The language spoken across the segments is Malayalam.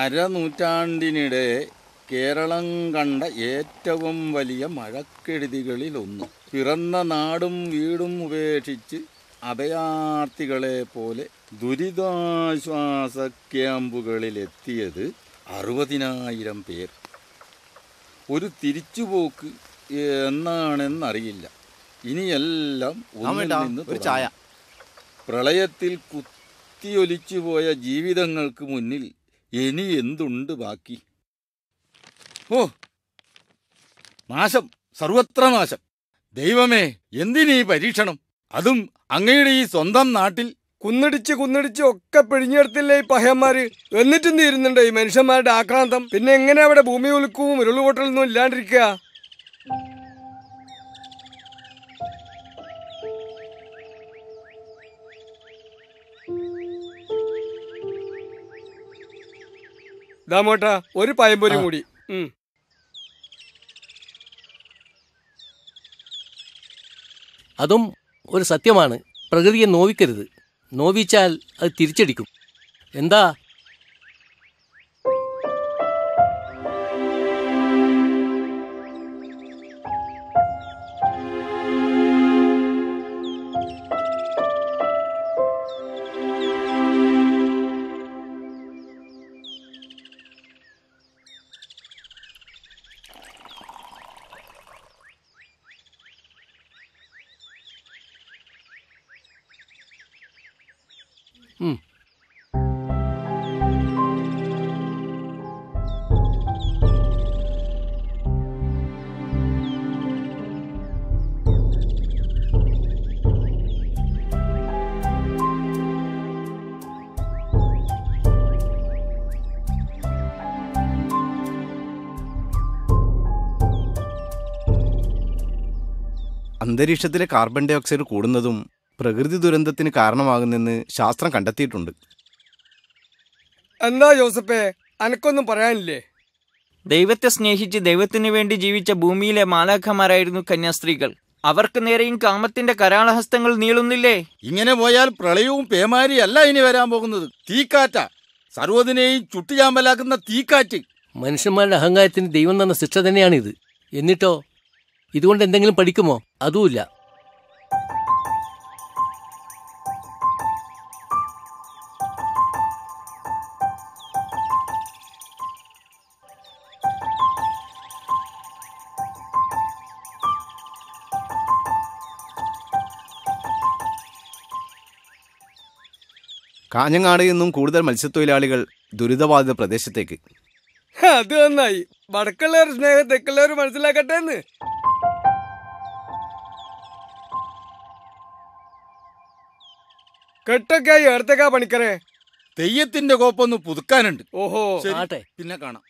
അരനൂറ്റാണ്ടിനിടെ കേരളം കണ്ട ഏറ്റവും വലിയ മഴക്കെടുതികളിലൊന്ന്. പിറന്ന നാടും വീടും ഉപേക്ഷിച്ച് അഭയാർത്ഥികളെ പോലെ ദുരിതാശ്വാസ ക്യാമ്പുകളിലെത്തിയത് 60,000 പേർ. ഒരു തിരിച്ചുപോക്ക് എന്നാണെന്നറിയില്ല. ഇനിയെല്ലാം ഒന്നിൽ നിന്ന് തുടങ്ങാം. പ്രളയത്തിൽ കുത്തിയൊലിച്ചുപോയ ജീവിതങ്ങൾക്ക് മുന്നിൽ ഇനി എന്തുണ്ട് ബാക്കി? ഓ, നാശം, സർവത്ര നാശം. ദൈവമേ, എന്തിനീ പരീക്ഷണം? അതും അങ്ങയുടെ ഈ സ്വന്തം നാട്ടിൽ. കുന്നിടിച്ച് ഒക്കെ പിഴിഞ്ഞെടുത്തില്ലേ ഈ പഹയന്മാര്. എന്നിട്ടും തീരുന്നുണ്ട് ഈ മനുഷ്യന്മാരുടെ ആക്രാന്തം. പിന്നെ എങ്ങനെ അവിടെ ഭൂമി ഉലുക്കവും ഉരുളുപൊട്ടലൊന്നും ഇല്ലാണ്ടിരിക്കുക? ദാമോട്ടാ, ഒരു പയമ്പൊരി കൂടി. അതും ഒരു സത്യമാണ്. പ്രകൃതിയെ നോവിക്കരുത്. നോവിച്ചാൽ അത് തിരിച്ചടിക്കും. എന്താ? അന്തരീക്ഷത്തിലെ കാർബൺ ഡൈ ഓക്സൈഡ് കൂടുന്നതും പ്രകൃതി ദുരന്തത്തിന് കാരണമാകുന്നെന്ന് ശാസ്ത്രം കണ്ടെത്തിയിട്ടുണ്ട്. എന്താ ജോസഫേ, അനക്കൊന്നും പറയാനില്ലേ? ദൈവത്തെ സ്നേഹിച്ച് ദൈവത്തിനു വേണ്ടി ജീവിച്ച ഭൂമിയിലെ മാലാഖമാരായിരുന്നു കന്യാസ്ത്രീകൾ. അവർക്ക് നേരെയും കാമത്തിന്റെ കരാളഹസ്തങ്ങൾ നീളുന്നില്ലേ? ഇങ്ങനെ പോയാൽ പ്രളയവും പേമാരിയല്ല ഇനി വരാൻ പോകുന്നത്. തീക്കാറ്റ, സർവ്വതിനെയും ചുട്ടുചാമ്പലാക്കുന്ന തീക്കാറ്റ്. മനുഷ്യന്മാരുടെ അഹങ്കാരത്തിന് ദൈവം തന്ന ശിക്ഷ തന്നെയാണിത്. എന്നിട്ടോ ഇതുകൊണ്ട് എന്തെങ്കിലും പഠിക്കുമോ? അതുമില്ല. കാഞ്ഞങ്ങാട് നിന്നും കൂടുതൽ മത്സ്യത്തൊഴിലാളികൾ ദുരിതബാധിത പ്രദേശത്തേക്ക്. അത് നന്നായി. വടക്കുള്ളവർ സ്നേഹം തെക്കുള്ളവർ മനസ്സിലാക്കട്ടെ എന്ന്. കെട്ടൊക്കെയായി എടുത്തേക്കാ പണിക്കരെ. തെയ്യത്തിന്റെ കോപ്പൊന്ന് പുതുക്കാനുണ്ട്. ഓഹോ, പിന്നെ കാണാം.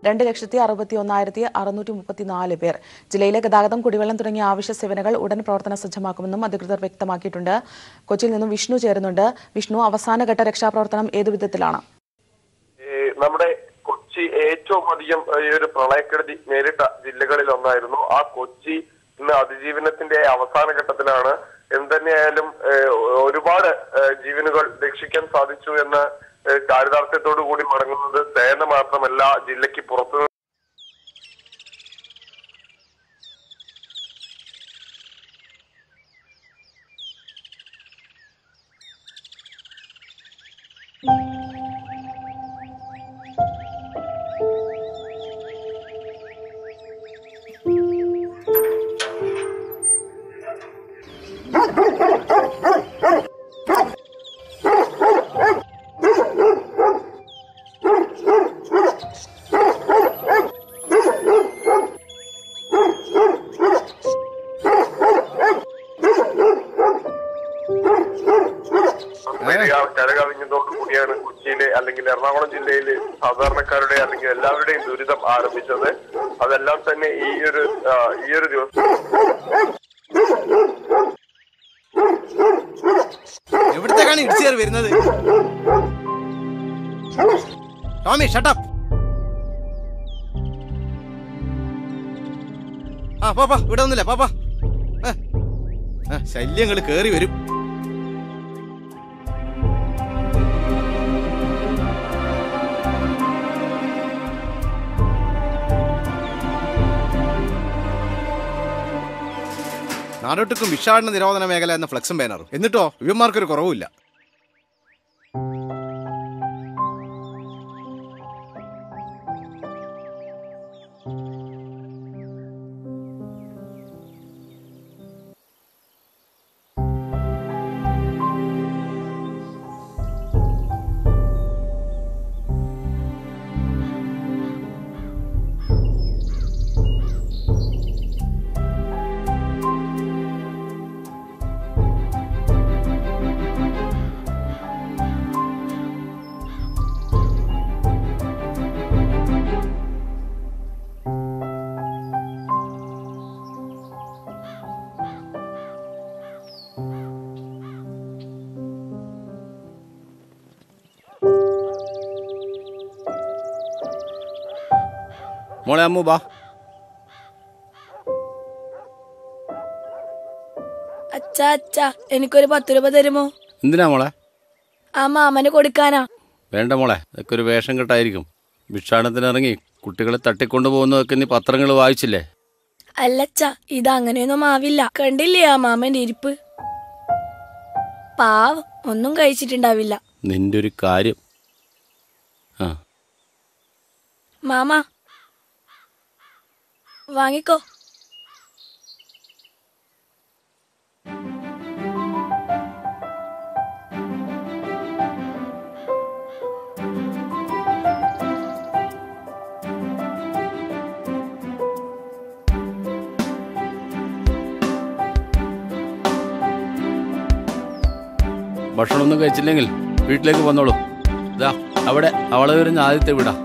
രണ്ട് 2,61,634 പേർ. ജില്ലയിലെ ഗതാഗതം, കുടിവെള്ളം തുടങ്ങിയ ആവശ്യ സേവനങ്ങൾ ഉടൻ പ്രവർത്തന സജ്ജമാക്കുമെന്നും അധികൃതർ വ്യക്തമാക്കിയിട്ടുണ്ട്. കൊച്ചിയിൽ നിന്നും വിഷ്ണു ചേരുന്നുണ്ട്. വിഷ്ണു, അവസാനഘട്ട രക്ഷാപ്രവർത്തനം ഏതു വിധത്തിലാണ്? നമ്മുടെ കൊച്ചി ഏറ്റവും അധികം ഈ ഒരു പ്രളയക്കെടുതി നേരിട്ട ജില്ലകളിൽ ഒന്നായിരുന്നു. ആ കൊച്ചി ഇന്ന് അതിജീവനത്തിന്റെ അവസാന ഘട്ടത്തിലാണ്. എന്തുതന്നെയായാലും ഒരുപാട് ജീവനുകൾ രക്ഷിക്കാൻ സാധിച്ചു എന്ന ചാരിതാർത്ഥ്യത്തോടു കൂടി മടങ്ങുന്നത് സേന മാത്രമല്ല, ജില്ലയ്ക്ക് പുറത്തു കരകവിഞ്ഞതോടുകൂടിയാണ് കൊച്ചിയിലെ അല്ലെങ്കിൽ എറണാകുളം ജില്ലയിലെ സാധാരണക്കാരുടെ അല്ലെങ്കിൽ എല്ലാവരുടെയും ദുരിതം ആരംഭിച്ചത്. അതെല്ലാം തന്നെ ഈ ഒരു ദിവസം എവിടത്തേക്കാണ് ഇടിച്ചേർ വരുന്നത്? Tommy shut up. പാപ്പാ ഇവിടെ ഒന്നുമില്ല പാപ്പാ. ശല്യങ്ങൾ കേറി വരും. നാടോട്ടുക്കും വിഷാടന നിരോധന മേഖല എന്ന ഫ്ലക്സും ബാനറും. എന്നിട്ടോ ഇവന്മാർക്കൊരു കുറവുമില്ല. മോളെ അമ്മു ബാ. അച്ഛാ അച്ഛാ എനിക്കൊരു 10 രൂപ തരുമോ? എന്തിനാ മോളെ? ആ മാമന് കൊടുക്കാനാ. വേണ്ട മോളെ, ഇതൊക്കെ ഒരു വേഷം കെട്ടായിരിക്കും. ഭിക്ഷാടനത്തിനിറങ്ങി കുട്ടികളെ തട്ടിക്കൊണ്ടു പോകുന്നതൊക്കെ നീ പത്രങ്ങൾ വായിച്ചില്ലേ? അല്ലച്ചാ, ഇത് അങ്ങനെയൊന്നും ആവില്ല. കണ്ടില്ലേ ആ മാമന്റെ ഇരിപ്പ്? പാവം, ഒന്നും കഴിച്ചിട്ടുണ്ടാവില്ല. നിന്റെ ഒരു കാര്യം. മാമ വാങ്ങിക്കോ. ഭക്ഷണമൊന്നും കഴിച്ചില്ലെങ്കിൽ വീട്ടിലേക്ക് വന്നോളൂ. ഇതാ അവിടെ അവളെ വരുന്ന ആദ്യത്തെ വീടാ.